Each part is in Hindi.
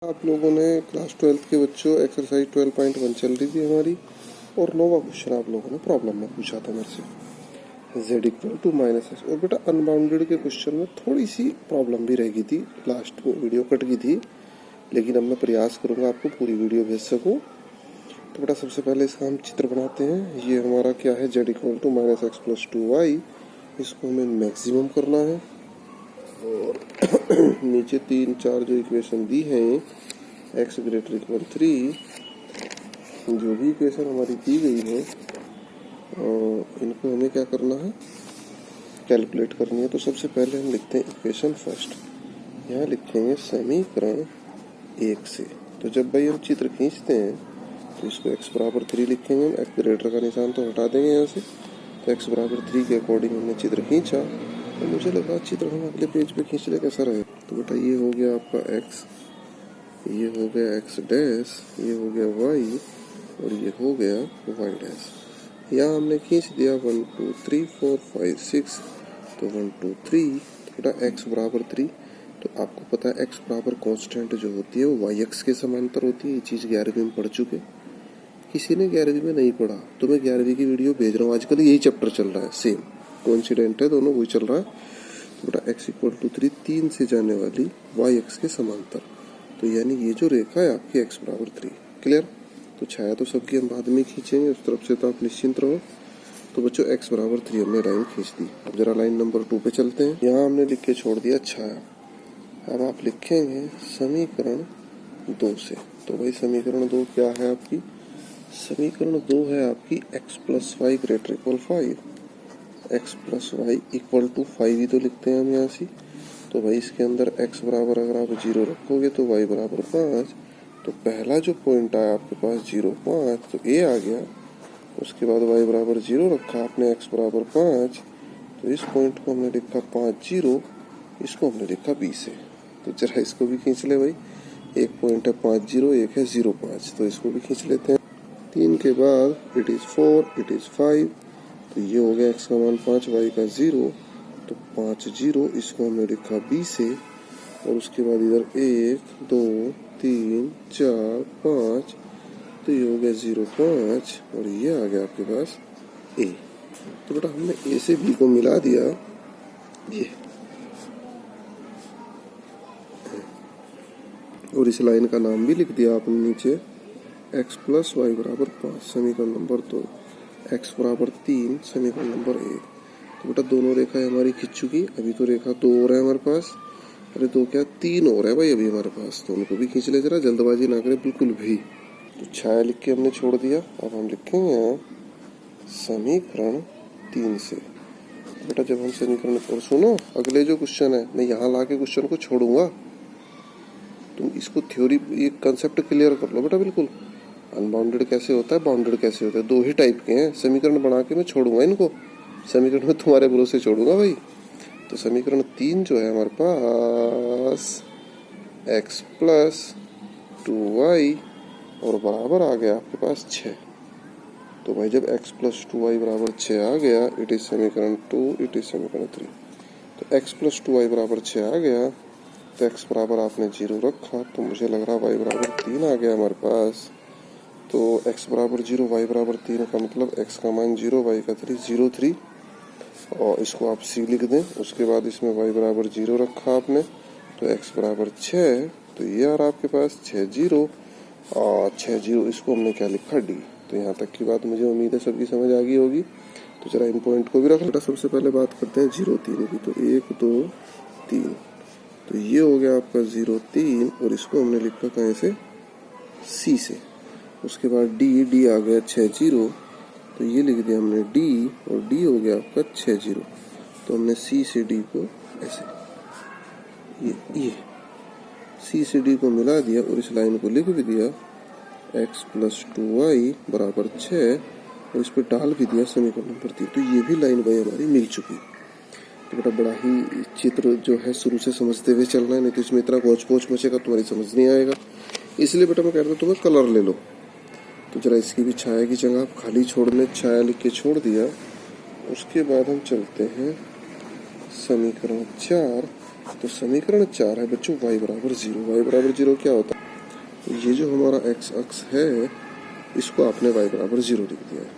आप लोगों ने क्लास 12th के बच्चों एक्सरसाइज 12.1 चल रही थी हमारी और 9वां क्वेश्चन आप लोगों ने प्रॉब्लम में पूछा था मेरे से z equal to minus x. और बेटा अनबाउंडेड के क्वेश्चन में थोड़ी सी प्रॉब्लम भी रह गई थी, लास्ट में वीडियो कट गई थी, लेकिन अब मैं प्रयास करूंगा आपको पूरी वीडियो भेज सकूं। तो बेटा सबसे पहले इसका हम चित्र बनाते हैं। ये हमारा क्या है, z equal to minus x plus 2y। इसको हमें मैक्सिमम करना है और नीचे 3-4 जो इक्वेशन दी हैं, x ग्रेटर इक्वल 3, जो भी इक्वेशन हमारी दी गई है इनको हमें क्या करना है, कैलकुलेट करनी है। तो सबसे पहले हम लिखते हैं इक्वेशन फर्स्ट, यहाँ लिखेंगे समीकरण 1 से। तो जब भाई हम चित्र खींचते हैं तो इसको x बराबर 3 लिखेंगे हम, x ग्रेटर का निशान तो हटा देंगे यहाँ से। तो x बराबर 3 के अकॉर्डिंग हमने चित्र खींचा, तो मुझे लगा चित्र हम अगले पेज पे खींच ले कैसा रहे। तो बेटा ये हो गया आपका x, ये हो गया x डैश, ये हो गया y और ये हो गया y डैश। यहाँ हमने खींच दिया 1 2 3 4 5 6, तो 1 2 3। तो बेटा x बराबर 3, तो आपको पता है x बराबर कांस्टेंट जो होती है वो yx के समांतर होती है। ये चीज़ 11वीं में पढ़ चुके, किसी ने 11वीं में नहीं पढ़ा तो मैं 11वीं की वीडियो भेज रहा हूँ। आजकल यही चैप्टर चल रहा है, सेम कोइंसिडेंट है, दोनों वही चल रहा है। तो बेटा x इक्वल टू 3, 3 से जाने वाली yx के समांतर, तो यानी ये जो रेखा है आपकी x बराबर 3। क्लियर? तो छाया तो सबकी हम बाद में खींचेंगे, उस तरफ से तो आप निश्चिंत रहो। तो बच्चों x बराबर 3 हमने लाइन खींच दी। अब जरा लाइन नंबर 2 पे चलते हैं। यहाँ हमने लिख के छोड़ दिया छाया। अब आप लिखेंगे समीकरण 2 से। तो भाई समीकरण 2 क्या है आपकी? समीकरण 2 है आपकी x plus y greater equal 5। x plus y equal to 5 ही तो लिखते हैं हम यहाँ से। तो भाई इसके अंदर x बराबर अगर आप 0 रखोगे तो y बराबर 5। तो पहला जो पॉइंट आया आपके पास 0 5, तो a आ गया। उसके बाद y बराबर 0 रखा आपने, x बराबर 5, तो इस पॉइंट को हमने लिखा 5 0, इसको हमने लिखा b से। तो जरा इसको भी खींच ले भाई, एक पॉइंट है 5 0, एक है 0 5, तो इसको भी खींच लेते हैं। 3 के बाद इट इज़ 4, इट इज़ 5, तो ये हो गया x का मान 5, y का 0, तो 5 0, इसको हमने लिखा b से। और उसके बाद इधर 1 2 3 4 5, तो ये हो गया 0 5 और ये आ गया आपके पास a। तो बेटा हमने a से b को मिला दिया, ये, और इस लाइन का नाम भी लिख दिया आपने नीचे, x प्लस वाई बराबर 5 समीकरण नंबर 2, x बराबर 3 समीकरण नंबर 1। तो बेटा दोनों रेखाएं हमारी खिंच चुकी। अभी तो रेखा 2 और है हमारे पास, अरे 2 क्या 3 और है भाई अभी हमारे पास, तो उनको भी खींच ले, जरा जल्दबाजी ना करें बिल्कुल भी। तो छाया लिख के हमने छोड़ दिया। अब हम लिखेंगे यहाँ समीकरण 3 से। बेटा जब हम समीकरण, और सुनो अगले जो क्वेश्चन है मैं यहाँ ला के क्वेश्चन को छोड़ूंगा, तुम इसको थ्योरी, ये कंसेप्ट क्लियर कर लो बेटा बिल्कुल। अनबाउंडेड कैसे होता है, बाउंडेड कैसे होता है, दो ही टाइप के हैं। समीकरण बना के मैं छोड़ूंगा इनको, समीकरण में तुम्हारे भरोसे छोड़ूंगा भाई। तो समीकरण 3 जो है हमारे पास x प्लस 2y और बराबर आ गया आपके पास 6। तो भाई जब x प्लस 2y बराबर 6 आ गया, इट इज समीकरण 2, इट इज समीकरण 3। तो x प्लस 2y बराबर 6 आ गया, तो x बराबर आपने 0 रखा, तो मुझे लग रहा y बराबर 3 आ गया हमारे पास। तो x बराबर 0, y बराबर 3 का मतलब x का मान 0, y का 3, 0 3, और इसको आप c लिख दें। उसके बाद इसमें y बराबर 0 रखा आपने, तो x बराबर 6, तो ये आ रहा आपके पास 6 0 और 6 0, इसको हमने क्या लिखा d। तो यहाँ तक की बात मुझे उम्मीद है सबकी समझ आ गई होगी। तो जरा इन पॉइंट को भी रख लेना। सबसे पहले बात करते हैं 0 3 की। तो 1 2 3, तो ये हो गया आपका 0 3 और इसको हमने लिखा कहीं से, c से। उसके बाद d आ गया 6 0, तो ये लिख दिया हमने d, और d हो गया आपका 6 0। तो हमने c से d को ऐसे, ये c से d को मिला दिया और इस लाइन को लिख भी दिया x प्लस 2y बराबर 6, और इस पर डाल भी दिया समीकरण नंबर 3। तो ये भी लाइन भाई हमारी मिल चुकी। तो बेटा बड़ा ही चित्र जो है शुरू से समझते हुए चलना है, नहीं तो इसमें इतना गोच पोच मचेगा तुम्हारी समझ नहीं आएगा। इसलिए बेटा मैं कह रहा था तुम्हें कलर ले लो। तो जरा इसकी भी छाया की जगह आप खाली छोड़ने, छाया लिख के छोड़ दिया। उसके बाद हम चलते हैं समीकरण 4। तो समीकरण 4 है बच्चों y बराबर 0। y बराबर 0 क्या होता है? ये जो हमारा एक्स अक्ष है इसको आपने y बराबर 0 लिख दिया है।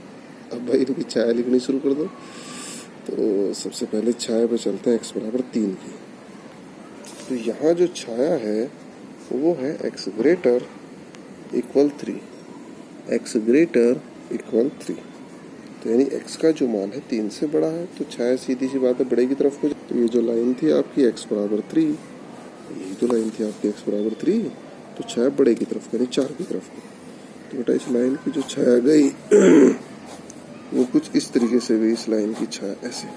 अब भाई इनकी छाया लिखनी शुरू कर दो। तो सबसे पहले छाया पे चलते हैं x बराबर 3 की। तो यहाँ जो छाया है वो है x greater equal 3, x greater equal 3। तो यानी x का जो मान है 3 से बड़ा है, तो छाया सीधी सी बात है बड़े की तरफ हो जाए। तो ये जो लाइन थी आपकी x बराबर 3, यही तो लाइन थी आपकी x बराबर 3, तो छाया बड़े की तरफ यानी 4 की तरफ। तो बेटा इस लाइन की जो छाया गई वो कुछ इस तरीके से गई, इस लाइन की छाया ऐसे।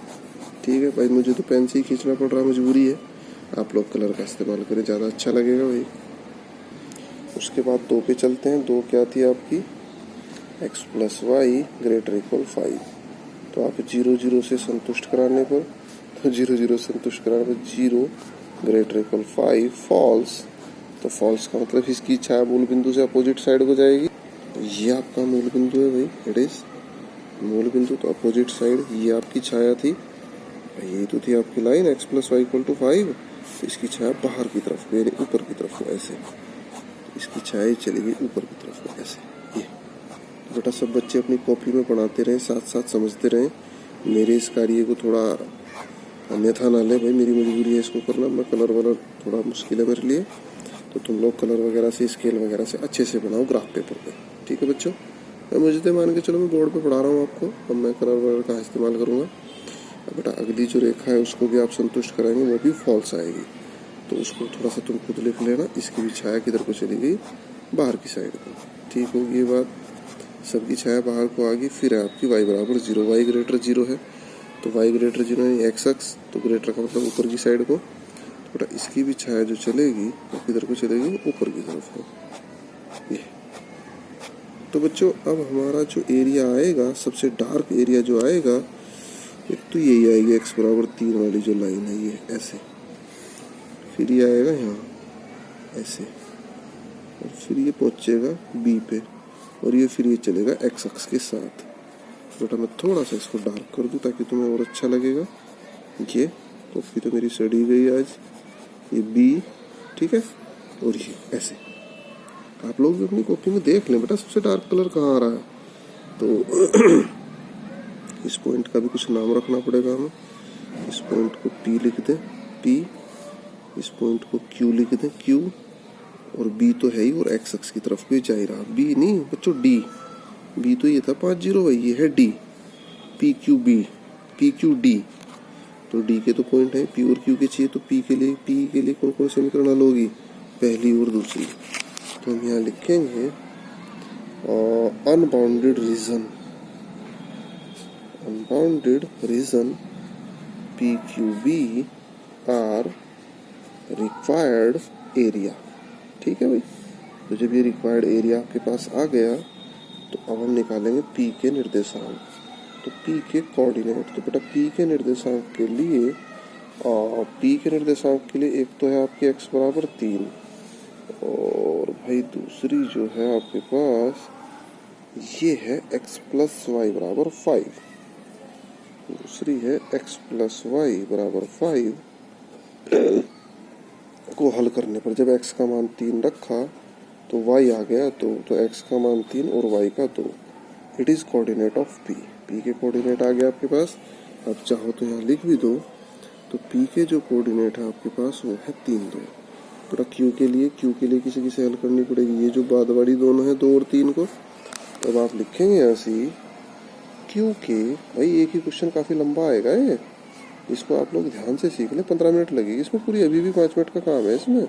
ठीक है भाई, मुझे तो पेन से ही खींचना पड़ रहा है, मजबूरी है। आप लोग कलर का इस्तेमाल करें, ज़्यादा अच्छा लगेगा भाई। उसके बाद 2 पे चलते हैं। 2 क्या थी आपकी, x plus y greater equal 5। तो आप 0 0 से संतुष्ट कराने पर, तो 0 0 संतुष्ट कराने पर 0 ग्रेटर इक्वल 5 फॉल्स। तो फॉल्स का मतलब इसकी छाया मूल बिंदु से अपोजिट साइड को जाएगी। तो ये आपका मूल बिंदु है भाई, इट इज मूल बिंदु। तो अपोजिट साइड ये आपकी छाया थी, ये तो थी आपकी line x plus y equal to 5। तो इसकी छाया बाहर की तरफ यानी ऊपर की तरफ को ऐसे, इसकी छाया चलेगी ऊपर की तरफ को ऐसे। ये बेटा सब बच्चे अपनी कॉपी में पढ़ाते रहें, साथ साथ समझते रहें। मेरे इस कार्य को थोड़ा अन्यथा ना ले भाई, मेरी मजबूरी है इसको करना। मैं कलर वलर थोड़ा मुश्किल है मेरे लिए, तो तुम लोग कलर वगैरह से, स्केल वगैरह से अच्छे से बनाओ ग्राफ पेपर पे। ठीक है बच्चों, मैं मुझे तो मान के चलो मैं बोर्ड पे पढ़ा रहा हूँ आपको, अब मैं कलर वगैरह का इस्तेमाल करूँगा। अब बेटा अगली जो रेखा है उसको भी आप संतुष्ट कराएंगे, वो भी फॉल्स आएगी। तो उसको थोड़ा सा तुम खुद लिख लेना। इसकी भी छाया किधर को चली गई, बाहर की साइड को। ठीक होगी ये बात, सबकी छाया बाहर को आ गई। फिर है आपकी y बराबर 0, y ग्रेटर 0 है। तो y ग्रेटर 0 यानी एक्स अक्स, तो ग्रेटर का मतलब ऊपर की साइड को। तो बेटा इसकी भी छाया जो चलेगी वो किधर को चलेगी, ऊपर की तरफ है ये। तो बच्चों अब हमारा जो एरिया आएगा, सबसे डार्क एरिया जो आएगा, एक तो यही आएगी x बराबर 3 वाली जो लाइन है ये ऐसे। फिर ये आएगा यहाँ ऐसे, और फिर ये पहुँचेगा b पे, और ये फिर ये चलेगा x अक्ष के साथ। बेटा मैं थोड़ा सा इसको डार्क कर दूँ ताकि तुम्हें और अच्छा लगेगा। ये कॉपी तो मेरी सड़ी गई आज, ये b, ठीक है, और ये ऐसे। आप लोग भी अपनी कॉपी में देख लें बेटा सबसे डार्क कलर कहाँ आ रहा है। तो इस पॉइंट का भी कुछ नाम रखना पड़ेगा हमें। इस पॉइंट को P लिख दें P, इस पॉइंट को Q लिख दें Q, और B तो है ही और x अक्ष की तरफ भी जा ही रहा। B नहीं बच्चों D, B तो ये था 5 0 भाई, ये है D, PQB PQD। तो D के तो पॉइंट है, P और Q के चाहिए। तो P के लिए कौन कौन समीकरण हल होगी, पहली और दूसरी। तो हम यहाँ लिखेंगे unbounded region PQB are required area. ठीक है भाई, तो जब ये रिक्वायर्ड एरिया आपके पास आ गया तो अब हम निकालेंगे P के निर्देशांक। तो P के कोऑर्डिनेट, तो बेटा P के निर्देशांक के लिए एक तो है आपके x बराबर 3, और भाई दूसरी जो है आपके पास ये है x प्लस वाई बराबर 5। दूसरी है x प्लस वाई बराबर 5 को हल करने पर जब x का मान 3 रखा तो y आ गया 2, तो x का मान 3 और y का 2। It is coordinate of P। P के कोऑर्डिनेट आ गया आपके पास। अब चाहो तो यहाँ लिख भी दो। तो P के जो कोऑर्डिनेट है आपके पास वो है 3 2। पूरा Q के लिए किसी से हल करनी पड़ेगी। ये जो बाद वाली दोनों है 2 और 3 को, तब आप लिखेंगे ऐसी Q के, भाई एक ही क्वेश्चन काफी लंबा आएगा ये, इसको आप लोग ध्यान से सीख लें, 15 मिनट लगेगी इसमें, पूरी अभी भी 5 मिनट का काम है इसमें।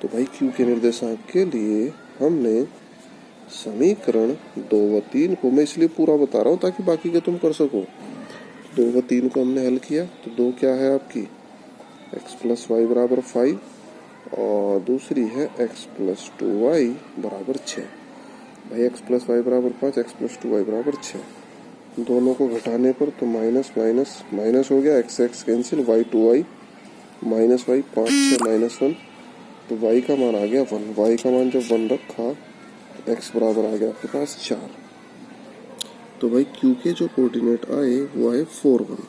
तो भाई Q के निर्देशांक के लिए हमने समीकरण 2 व 3 को, मैं इसलिए पूरा बता रहा हूँ ताकि बाकी के तुम कर सको। 2 व 3 को हमने हल किया। तो 2 क्या है आपकी, x प्लस वाई बराबर 5, और दूसरी है x प्लस 2y बराबर 6। भाई x प्लस वाई बराबर 5, x प्लस 2y बराबर 6। दोनों को घटाने पर तो माइनस माइनस माइनस हो गया, x x cancel, y 2y minus y 5 6 minus 1। तो y का मान आ गया 1। y का मान जब 1 रखा तो x बराबर आ गया आपके पास 4। तो भाई Q के जो कोऑर्डिनेट आए वो आए 4 1।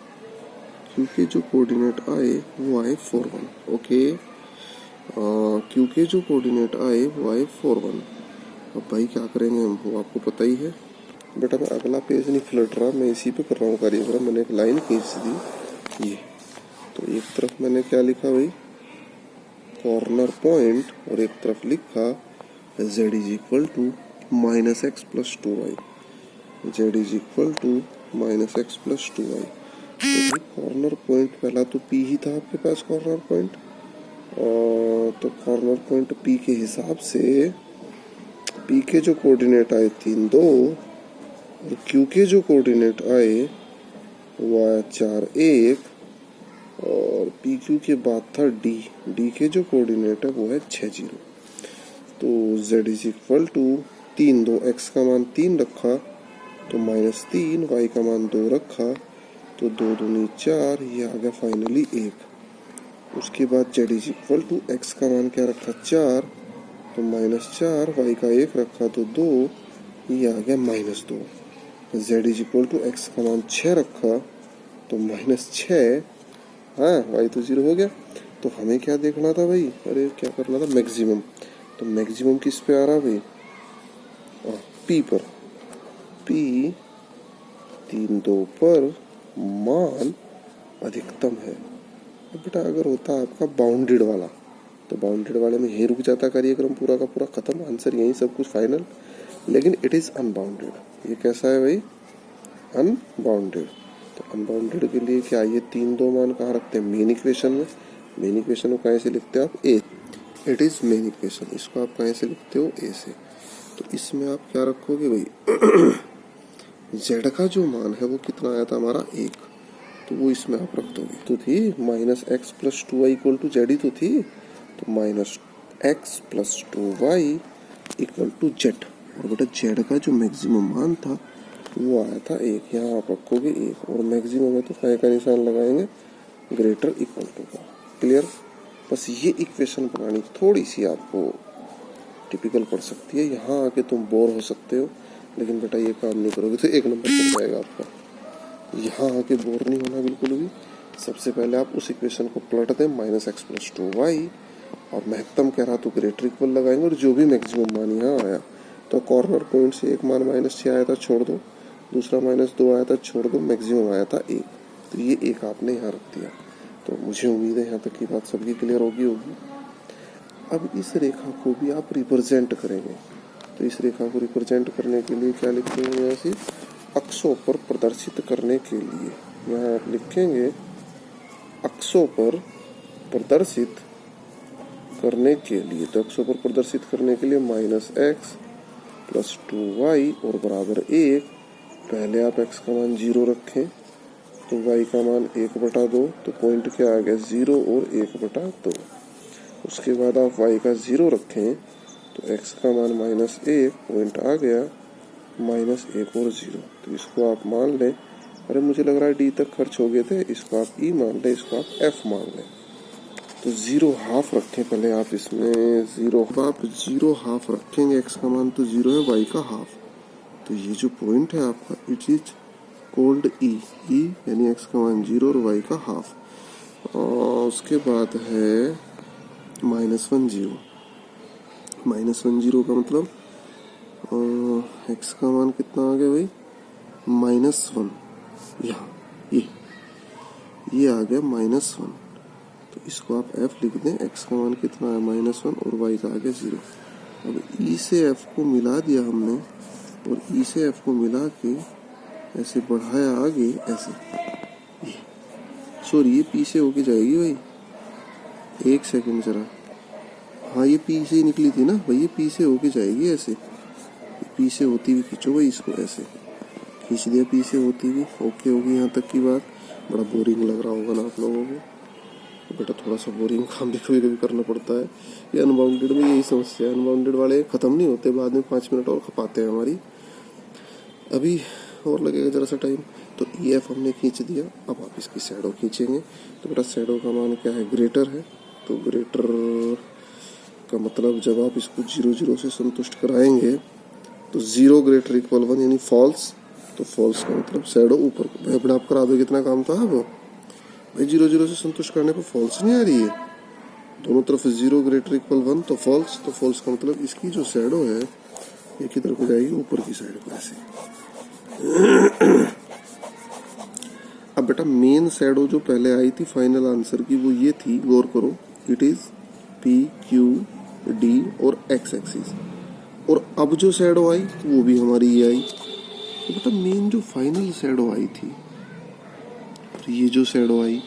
Q के जो कोऑर्डिनेट आए वो आए 4 1। ओके, क्यू के जो कोऑर्डिनेट आए वो आए 4 1। अब भाई क्या करेंगे हम, वो आपको पता ही है। बेटा मैं अगला पेज नहीं पलट रहा, मैं इसी पे कर रहा हूँ कार्यक्रम। मैंने एक लाइन खींच दी ये, तो एक तरफ मैंने क्या लिखा भाई, कॉर्नर पॉइंट, और एक तरफ लिखा z is equal to minus x plus 2y। z is equal to minus x plus 2y। तो कॉर्नर पॉइंट पहला तो P ही था आपके पास कॉर्नर पॉइंट, तो कॉर्नर पॉइंट P के हिसाब से P के जो कोऑर्डिनेट आए 3 2, और Q के जो कोऑर्डिनेट आए वो आया 4 1, और पी क्यू के बाद था डी के जो कोऑर्डिनेट है वो है 6 0। तो z is equal to 3 2, x का मान 3 रखा तो -3, y का मान 2 रखा तो 2 दूनी 4, ये आ गया फाइनली 1। उसके बाद z is equal to x का मान क्या रखा 4, तो -4, y का 1 रखा तो 2, ये आ गया -2। z is equal to x का मान 6 रखा तो -6, हाँ y तो 0 हो गया। तो हमें क्या देखना था भाई, अरे क्या करना था, मैक्सिमम। तो मैक्सिमम किस पे आ रहा भाई, P पर। P 3 2 पर मान अधिकतम है। अब बेटा अगर होता आपका बाउंडेड वाला, तो बाउंडेड वाले में ही रुक जाता कार्यक्रम पूरा का पूरा, खत्म, आंसर यही, सब कुछ फाइनल। लेकिन इट इज अनबाउंडेड। ये कैसा है भाई, अनबाउंडेड। तो अनबाउंडेड के लिए क्या, ये 3 2 मान कहाँ रखते हैं, मेन इक्वेशन में। मेन इक्वेशन को कहाँ से लिखते हैं आप, ए, इट इज मेन इक्वेशन। इसको आप कहाँ से लिखते हो, ए से। तो इसमें आप क्या रखोगे भाई, z का जो मान है वो कितना आया था हमारा 1, तो वो इसमें आप रख दोगे। तो थी -x plus 2y equal to z ही तो थी, तो -x plus 2y equal to z। और बेटा z का जो मैक्सिमम मान था वो आया था 1, यहाँ आप रखोगे 1, और मैक्सिमम है तो फाइ का निशान लगाएंगे ग्रेटर इक्वल टू का। क्लियर। बस ये इक्वेशन बनानी थोड़ी सी आपको टिपिकल पड़ सकती है, यहाँ आके तुम बोर हो सकते हो, लेकिन बेटा ये काम नहीं करोगे तो 1 नंबर चल जाएगा आपका। यहाँ आके बोर नहीं होना बिल्कुल भी। सबसे पहले आप उस इक्वेशन को पलट दें, -x प्लस 2y, और महत्तम कह रहा तो ग्रेटर इक्वल लगाएंगे, और जो भी मैक्सिमम मान यहाँ आया, तो कॉर्नर पॉइंट से एक मान -6 आया था छोड़ दो, दूसरा -2 आया था छोड़ दो, मैक्सिमम आया था 1, तो ये 1 आपने यहाँ रख दिया। तो मुझे उम्मीद है यहाँ तक की बात सबकी क्लियर होगी। अब इस रेखा को भी आप रिप्रेजेंट करेंगे, तो इस रेखा को रिप्रेजेंट करने के लिए क्या लिखेंगे, यहाँ से अक्षों पर प्रदर्शित करने के लिए यहाँ आप लिखेंगे अक्षों पर प्रदर्शित करने के लिए। तो अक्षों पर प्रदर्शित करने के लिए -x प्लस 2y और बराबर 1। पहले आप x का मान 0 रखें तो y का मान 1/2, तो पॉइंट क्या आ गया 0 और 1/2। उसके बाद आप y का 0 रखें तो x का मान -1, पॉइंट आ गया -1 और 0। तो इसको आप मान लें, अरे मुझे लग रहा है d तक खर्च हो गए थे, इसको आप e मान लें, इसको आप f मान लें। तो 0 हाफ रखें पहले आप इसमें, 0 आप 0 हाफ रखेंगे, x का मान तो 0 है, y का हाफ। तो ये जो पॉइंट है आपका, इट इज कोल्ड e यानी x का मान 0 और y का हाफ। और उसके बाद है -1 0, -1 0 का मतलब x का मान कितना आ गया भाई, -1, यहाँ ये आ गया -1। तो इसको आप f लिख दें, x का मान कितना है -1 और y का आ गया 0। अब e से f को मिला दिया हमने, और e से f को मिला के ऐसे बढ़ाया आगे, ऐसे सॉरी ये p से होके जाएगी भाई, 1 सेकंड जरा, हाँ ये p से ही निकली थी ना भाई, ये p से होके जाएगी ऐसे, p से होती हुई खींचो भाई, इसको ऐसे खींच दिया p से होती हुई। ओके होगी यहाँ तक की बात। बड़ा बोरिंग लग रहा होगा ना आप लोगों को, तो बेटा थोड़ा सा बोरिंग काम भी कभी कभी करना पड़ता है। ये अनबाउंडेड में यही समस्या है, अनबाउंडेड वाले खत्म नहीं होते, बाद में 5 मिनट और खपाते हैं हमारी, अभी और लगेगा जरा सा टाइम। तो EF हमने खींच दिया, अब आप इसकी शैडो खींचेंगे। तो बेटा शैडो का मान क्या है, ग्रेटर है, तो ग्रेटर का मतलब जब आप इसको 0 0 से संतुष्ट कराएंगे तो 0 ग्रेटर इक्वल 1 यानी फॉल्स, तो फॉल्स का मतलब शैडो ऊपर को। भाई अपने आप करा दो, कितना काम था अब भाई, 0 0 से संतुष्ट करने पर फॉल्स नहीं आ रही है, दोनों तरफ 0 ग्रेटर इक्वल 1 तो फॉल्स, तो फॉल्स का मतलब इसकी जो शैडो है ये किधर को जाएगी, ऊपर की साइड को ऐसे। अब बेटा मेन शैडो जो पहले आई थी फाइनल आंसर की वो ये थी, गौर करो, it is P Q D और एक्स एक्सिस, और अब जो शैडो आई वो भी हमारी ये आई। तो बेटा मेन जो फाइनल शैडो आई थी और ये जो शैडो आई,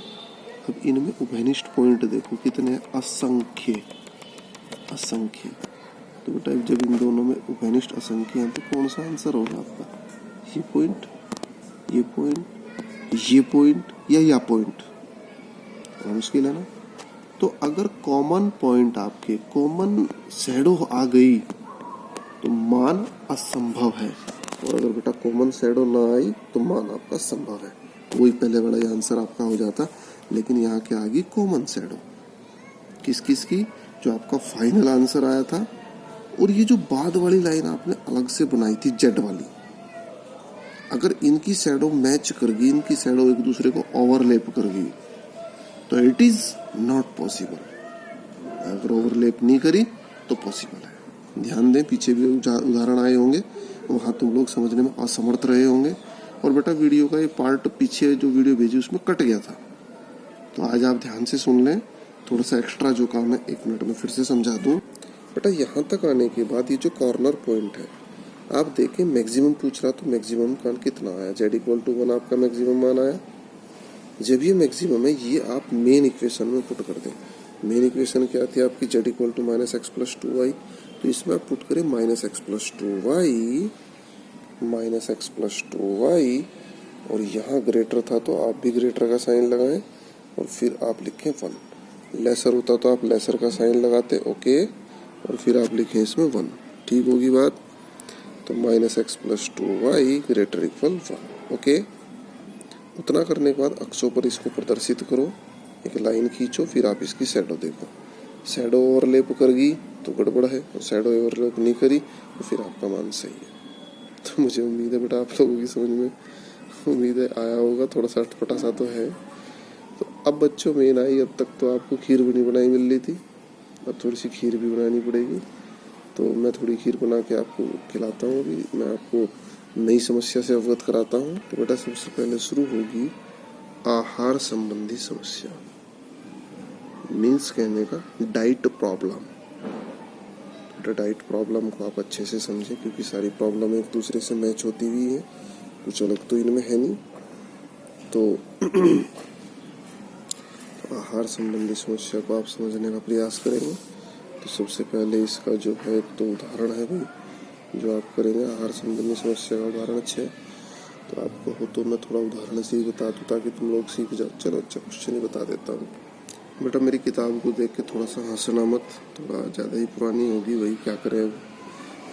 अब इनमें उभयनिष्ठ पॉइंट देखो कितने, असंख्य असंख्य। तो बेटा जब इन दोनों में उभयनिष्ठ असंख्य हैं तो कौन सा आंसर होगा आपका, ये पॉइंट, ये पॉइंट, ये पॉइंट या पॉइंट, मुश्किल है ना। तो अगर कॉमन पॉइंट आपके, कॉमन शैडो आ गई तो मान असंभव है, और अगर बेटा कॉमन शैडो ना आई तो मान आपका संभव है। वही पहले वाला ये आंसर आपका हो जाता, लेकिन यहाँ क्या आ गई, कॉमन शैडो किस किस की, जो आपका फाइनल आंसर आया था, और ये जो बाद वाली लाइन आपने अलग से बनाई थी जेड वाली, अगर इनकी शैडो मैच कर गई, इनकी शैडो एक दूसरे को ओवरलैप कर गई तो इट इज नॉट पॉसिबल। अगर ओवरलैप नहीं करी तो पॉसिबल है। ध्यान दें, पीछे भी उदाहरण आए होंगे, वहाँ तुम लोग समझने में असमर्थ रहे होंगे, और बेटा वीडियो का ये पार्ट पीछे जो वीडियो भेजी उसमें कट गया था, तो आज आप ध्यान से सुन लें। थोड़ा सा एक्स्ट्रा जो काम है 1 मिनट में फिर से समझा दूं। बेटा यहाँ तक आने के बाद ये जो कॉर्नर पॉइंट है आप देखें, मैक्सिमम पूछ रहा, तो मैक्सिमम मान कितना आया, जेड इक्वल टू 1 आपका मैक्सिमम मान आया। जब ये मैक्सिमम है ये आप मेन इक्वेशन में पुट कर दें। मेन इक्वेशन क्या थी आपकी, z equal to minus x plus 2y, तो इसमें आप पुट करें minus x plus 2y, minus x plus 2y, और यहाँ ग्रेटर था तो आप भी ग्रेटर का साइन लगाएं, और फिर आप लिखें 1। लेसर होता तो आप लेसर का साइन लगाते, ओके, और फिर आप लिखें इसमें 1। ठीक होगी बात। तो minus x plus 2y greater equal 1, okay. उतना करने के बाद अक्षों पर इसको प्रदर्शित करो, एक लाइन खींचो, फिर आप इसकी शैडो देखो। शैडो ओवरलैप कर गई तो गड़बड़ है, और शैडो ओवरलैप नहीं करी तो फिर आपका मान सही है। तो मुझे उम्मीद है बेटा आप लोगों की समझ में, उम्मीद है आया होगा, थोड़ा सा अटपटा सा तो है। तो अब बच्चों मेन आई, अब तक तो आपको खीर भी नहीं बनाई मिल रही थी, अब थोड़ी सी खीर भी बनानी पड़ेगी। तो मैं थोड़ी खीर बना के आपको खिलाता हूँ, अभी मैं आपको नई समस्या से अवगत कराता हूँ। तो बेटा सबसे पहले शुरू होगी आहार संबंधी समस्या, मीन्स कहने का डाइट प्रॉब्लम। बेटा डाइट प्रॉब्लम को आप अच्छे से समझें, क्योंकि सारी प्रॉब्लम एक दूसरे से मैच होती हुई है, कुछ अलग तो इनमें है नहीं। तो आहार संबंधी समस्या को आप समझने का प्रयास करेंगे। तो सबसे पहले इसका जो है एक तो उदाहरण है भाई, जो आप करेंगे आहार संबंधी समस्या का उदाहरण अच्छा है। तो आपको हो तो मैं थोड़ा उदाहरण से ही बता दूँ ताकि तुम लोग सीख जाओ। चलो अच्छा क्वेश्चन ही बता देता हूँ। बेटा मेरी किताब को देख के थोड़ा सा हंसना मत, थोड़ा ज़्यादा ही पुरानी होगी, वही क्या करें अब,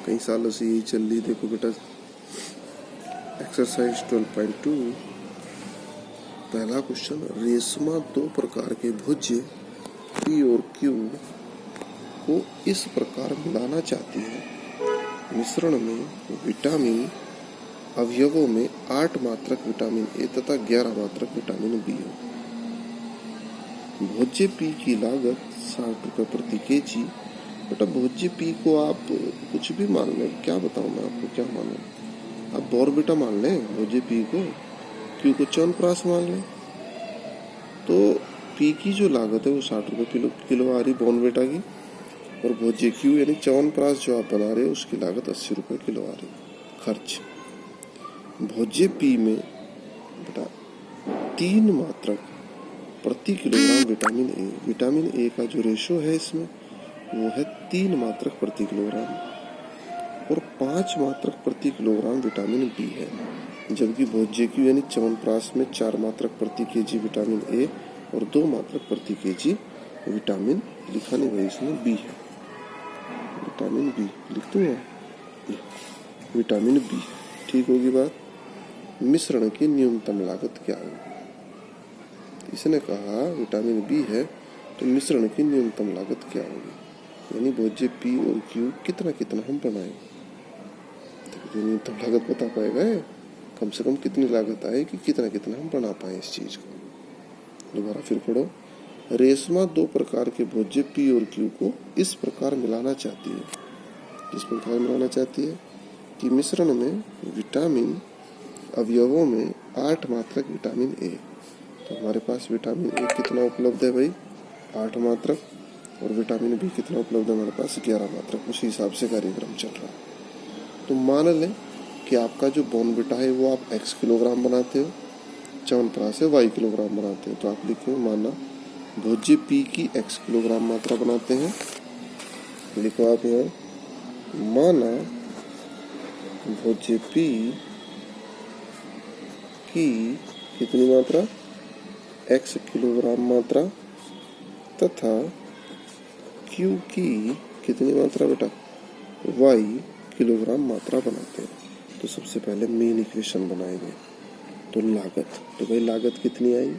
कई सालों से यही चल रही। देखो बेटा एक्सरसाइज 12.2 पहला क्वेश्चन, रेशमा 2 प्रकार के भुज्य पी और क्यू को इस प्रकार मिलाना चाहती है, मिश्रण में विटामिन अवयवों में 8 मात्रक विटामिन ए तथा 11 मात्रक विटामिन बी हो। भोज्य पी की लागत 60 रुपये प्रति केजी। बेटा भोज्य पी को आप कुछ भी मान लें, क्या बताऊं मैं आपको, क्या मानो, आप बोरबिटा मान लें, भोज्य पी को, क्यू को च्यवनप्राश मान लें। तो पी की जो लागत है वो 60 रुपये किलो आ रही बोर्नविटा की, और भोज्य क्यू यानी च्यवनप्राश जो आप बना रहे हो उसकी लागत 80 रुपये किलो आ रही खर्च। भोज्य पी में बेटा 3 मात्रक प्रति kilogram vitamin A, vitamin A का जो रेशो है इसमें वो है 3 मात्रक प्रति किलोग्राम, और 5 मात्रक प्रति किलोग्राम विटामिन बी है। जबकि भोज्य क्यू यानी च्यवनप्राश में 4 मात्रक प्रति केजी विटामिन ए और 2 मात्रक प्रति केजी विटामिन, लिखा नहीं भाई इसमें बी है, विटामिन बी लिख दूँ, विटामिन बी। ठीक होगी बात। मिश्रण की न्यूनतम लागत क्या होगी, इसने कहा विटामिन बी है तो मिश्रण की न्यूनतम लागत क्या होगी, यानी भोज्य पी और क्यू कितना कितना हम बनाएंगे। तो न्यूनतम लागत बता पाएगा, कम से कम कितनी लागत आएगी, कितना कितना हम बना पाए इस चीज को। दोबारा फिर पढ़ो, रेशमा दो प्रकार के भोज्य पी और क्यू को इस प्रकार मिलाना चाहती है। किस प्रकार मिलाना चाहती है कि मिश्रण में विटामिन अवयवों में 8 मात्रक विटामिन ए। तो हमारे पास विटामिन ए कितना उपलब्ध है भाई, 8 मात्रक, और विटामिन बी कितना उपलब्ध है हमारे पास, 11 मात्रक। उसी हिसाब से कार्यक्रम चल रहा है। तो मान लें कि आपका जो बॉर्नविटा है वो आप x किलोग्राम बनाते हो, च्यवनप्राश है y किलोग्राम बनाते हो। तो आप लिखो माना भोज्य p की x किलोग्राम मात्रा बनाते हैं। लिखो आप यहाँ माना भोज्य p की कितनी मात्रा, x किलोग्राम मात्रा, तथा q की कितनी मात्रा बेटा, y किलोग्राम मात्रा बनाते हैं। तो सबसे पहले मेन इक्वेशन बनाएंगे। तो लागत, तो भाई लागत कितनी आई,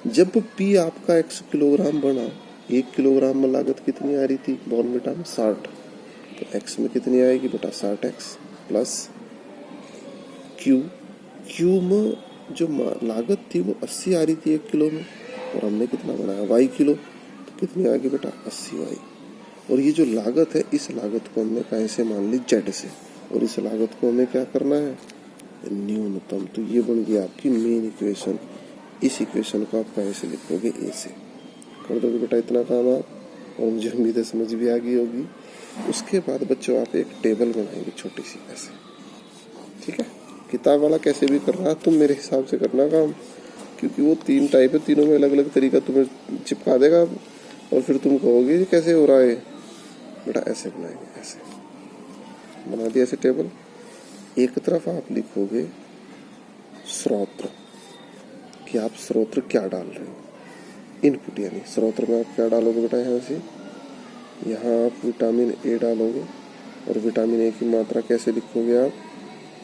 जब p आपका x किलोग्राम बना, 1 किलोग्राम में लागत कितनी आ रही थी बॉर्नविटा में, 60। तो x में कितनी आएगी बेटा, 60x प्लस q में जो लागत थी वो 80 आ रही थी 1 किलो में, और हमने कितना बनाया y किलो, तो कितनी आ गई बेटा 80y। और ये जो लागत है इस लागत को हमने कहीं से मान ली z से, और इस लागत को हमें क्या करना है, न्यूनतम। तो ये बन गई आपकी मेन इक्वेशन। इस इक्वेशन को आप कहीं से लिखोगे, ए से कर दोगे बेटा इतना काम आप, और मुझे उम्मीद है समझ भी आ गई होगी। उसके बाद बच्चों आप एक टेबल बनाएंगे छोटी सी ऐसे, ठीक है। किताब वाला कैसे भी कर रहा, तुम मेरे हिसाब से करना काम, क्योंकि वो 3 टाइप है, तीनों में अलग अलग तरीका तुम्हें चिपका देगा, और फिर तुम कहोगे ये कैसे हो रहा है बेटा। ऐसे बनाएंगे, ऐसे बना दिया ऐसे टेबल। एक तरफ आप लिखोगे स्रोत्र, कि आप स्रोत्र क्या डाल रहे हो, इनपुट, यानी स्रोत्र में आप क्या डालोगे बेटा, यहाँ से यहाँ आप विटामिन ए डालोगे, और विटामिन ए की मात्रा कैसे लिखोगे आप,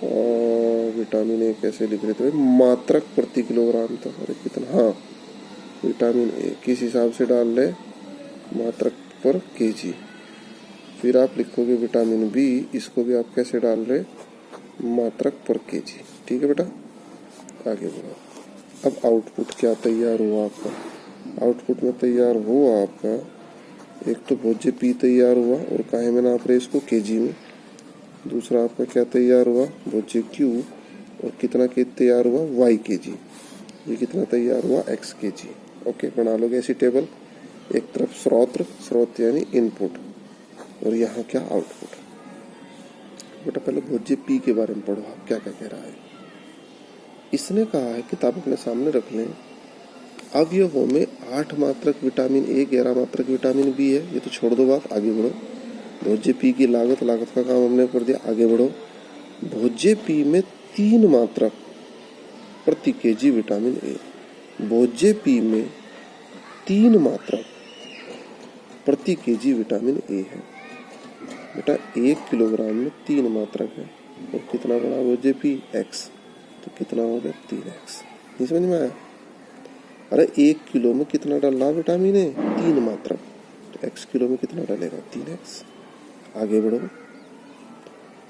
और विटामिन ए कैसे लिख रहे थे, मात्रक प्रति किलोग्राम था, अरे कितना, हाँ विटामिन ए किस हिसाब से डाल रहे, मात्रक पर केजी। फिर आप लिखोगे विटामिन बी, इसको भी आप कैसे डाल रहे, मात्रक पर केजी, ठीक है बेटा। आगे बढ़ो। अब आउटपुट क्या तैयार हुआ आपका, आउटपुट में तैयार हुआ आपका, एक तो भोज्य पी तैयार हुआ, और काहे में नाप रहे इसको, केजी में। दूसरा आपका क्या तैयार हुआ, भोज्य क्यू, और कितना के तैयार हुआ, वाई केजी। ये कितना तैयार हुआ, एक्स केजी। ओके, बना लोगे ऐसी टेबल। एक तरफ स्रोत यानी इनपुट, और यहाँ क्या, आउटपुट। बेटा पहले भोज्य पी के बारे में पढ़ो, आप क्या क्या कह रहा है। इसने कहा है, किताब अपने सामने रख लें, अवयवों में 8 मात्रक विटामिन ए, 11 मात्रक विटामिन बी है। ये तो छोड़ दो बात, आगे बढ़ो। भोज्य पी की लागत का काम हमने कर दिया, आगे बढ़ो। भोज्य पी में 3 मात्रक प्रति केजी विटामिन ए, भोज्य पी में 3 मात्रक प्रति केजी विटामिन ए है। बेटा 1 किलोग्राम में 3 मात्रक है, और कितना बड़ा भोज्य पी, एक्स, तो कितना हो गया 3x। नहीं समझ में आया, अरे 1 किलो में कितना डाला विटामिन ए, 3 मात्रक, तो x किलो में कितना डालेगा, 3x। आगे बढ़ो,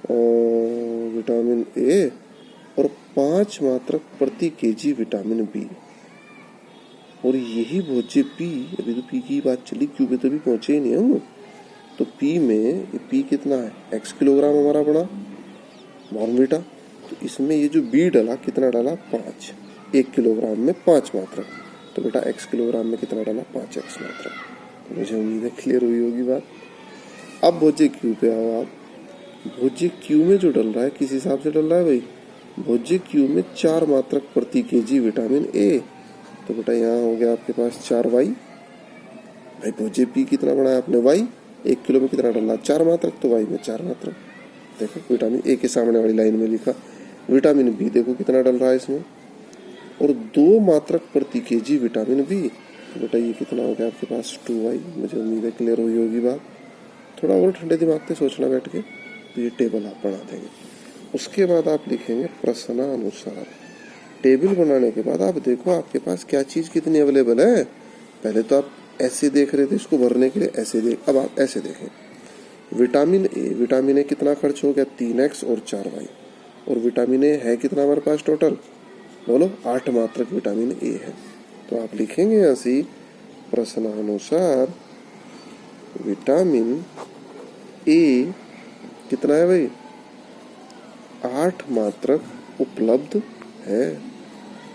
और विटामिन ए और 5 मात्रक प्रति केजी विटामिन बी, और यही भोज्य पी, अभी तो पी की बात चली, क्यू पे तो भी पहुंचे ही नहीं हम। तो पी में, पी कितना है, x किलोग्राम हमारा बड़ा बॉर्नविटा, तो इसमें ये जो बी डाला, कितना डाला, 5, 1 किलोग्राम में 5 मात्रक, तो बेटा x किलोग्राम में कितना डाला, 5x मात्रक। तो मुझे उम्मीद है क्लियर हुई होगी बात। अब भोज्य क्यू पे आओ आप। भोज्य क्यू में जो डल रहा है, किस हिसाब से डल रहा है भाई, भोज्य क्यू में 4 मात्रक प्रति केजी विटामिन ए, तो बेटा यहाँ हो गया आपके पास 4y। भाई भोज्य पी कितना बना है आपने, y, 1 किलो में कितना डाला, 4 मात्रक, तो y में 4 मात्रक। देखो विटामिन ए के सामने वाली लाइन में लिखा, विटामिन बी देखो कितना डल रहा है इसमें, और 2 मात्रक प्रति केजी विटामिन बी, तो बेटा ये कितना हो गया आपके पास, 2y। मुझे उम्मीद है क्लियर हुई होगी बात। थोड़ा और ठंडे दिमाग से सोचना बैठ के, तो ये टेबल आप बना देंगे। उसके बाद आप लिखेंगे प्रश्नानुसार। टेबल बनाने के बाद आप देखो आपके पास क्या चीज़ कितनी अवेलेबल है। पहले तो आप ऐसे देख रहे थे इसको भरने के लिए, ऐसे देख, अब आप ऐसे देखें। विटामिन ए कितना खर्च हो गया, 3x और 4y, और विटामिन ए है कितना हमारे पास टोटल, बोलो 8 मात्रक विटामिन ए है। तो आप लिखेंगे यहाँ से प्रश्नानुसार विटामिन ए कितना है भाई, 8 मात्रक उपलब्ध है।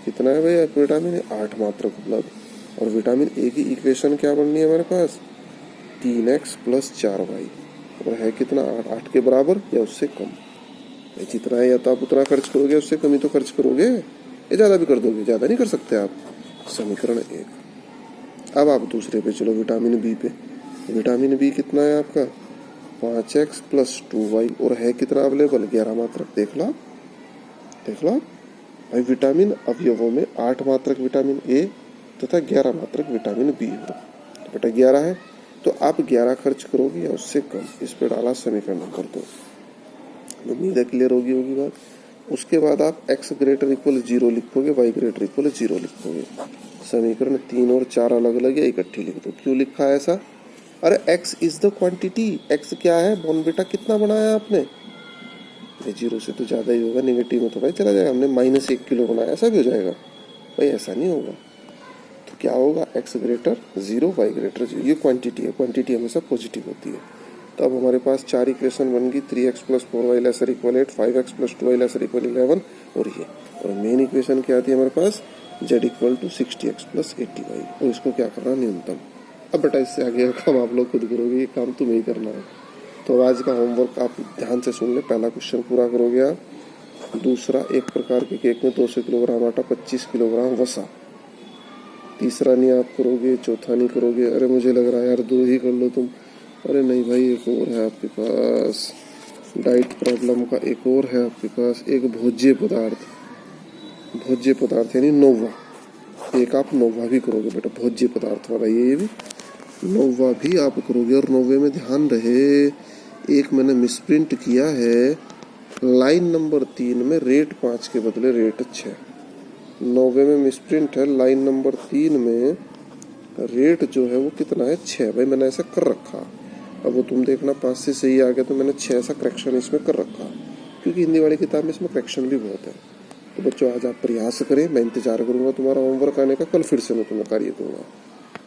कितना है भाई विटामिन ए, 8 मात्रक उपलब्ध। और विटामिन ए की इक्वेशन क्या बननी है हमारे पास, 3x + 4y, और है कितना 8 के बराबर या उससे कम। जितना है या तो आप उतना खर्च करोगे, उससे कम ही तो खर्च करोगे, ये ज्यादा भी कर दोगे, ज्यादा नहीं कर सकते आप। समीकरण 1। अब आप दूसरे पे चलो, विटामिन बी पे। विटामिन बी कितना है आपका, 5x + 2y, और है कितना अवेलेबल, 11 मात्रक। देख लो भाई, विटामिन अवयवों में 8 मात्रक विटामिन ए तथा 11 मात्रक विटामिन बी हो। तो बेटा 11 है, तो आप 11 खर्च करोगे या उससे कम। इस पे डाला समीकरण नंबर 2। उम्मीद है क्लियर होगी बात। उसके बाद आप x > 0 लिखोगे, y > 0 लिखोगे। समीकरण 3 और 4 अलग अलग या इकट्ठी लिख दो। क्यों लिखा है ऐसा, अरे x is the quantity. x क्या है, बोन बेटा कितना बनाया आपने, 0 से तो ज्यादा ही होगा, नेगेटिव में तो भाई चला जाएगा। हमने -1 किलो बनाया, ऐसा भी हो जाएगा भाई, ऐसा नहीं होगा। तो क्या होगा, x > 0 y > 0, ये क्वांटिटी है। क्वांटिटी हमेशा पॉजिटिव होती है। तो अब हमारे पास 4 इक्वेशन बन गई, 3x + 4y ≤ 8, 5x + 2y ≤ 11, और ये। और मेन इक्वेशन क्या आती है हमारे पास, z = 60x + 80y, और इसको क्या करना, न्यूनतम। अब बेटा इससे आगे का काम आप लोग खुद करोगे, ये काम तुम्हें ही करना है। तो आज का होमवर्क आप ध्यान से सुन ले। पहला क्वेश्चन पूरा करोगे आप। दूसरा, एक प्रकार के केक में 200 किलोग्राम आटा, 25 किलोग्राम वसा। तीसरा नहीं आप करोगे, चौथा नहीं करोगे। अरे मुझे लग रहा है यार 2 ही कर लो तुम। अरे नहीं भाई, एक और है आपके पास, डाइट प्रॉब्लम का एक और है आपके पास, एक भोज्य पदार्थ यानी नोवा। एक आप नोवा भी करोगे बेटा, भोज्य पदार्थ वाला ये भी नोवा भी आप करोगे। और नोवे में ध्यान रहे, एक मैंने मिसप्रिंट किया है, लाइन नंबर 3 में रेट 5 के बदले रेट 6। नोवे में मिसप्रिंट है, लाइन नंबर 3 में रेट जो है वो कितना है, 6। भाई मैंने ऐसा कर रखा, अब वो तुम देखना 5 से सही आ गया तो मैंने 6 ऐसा करेक्शन इसमें कर रखा, क्योंकि हिंदी वाली किताब में इसमें करेक्शन भी बहुत है। तो बच्चों आज आप प्रयास करें, मैं इंतजार करूंगा तुम्हारा होमवर्क आने का। कल फिर से मैं तुम्हें कार्य दूंगा।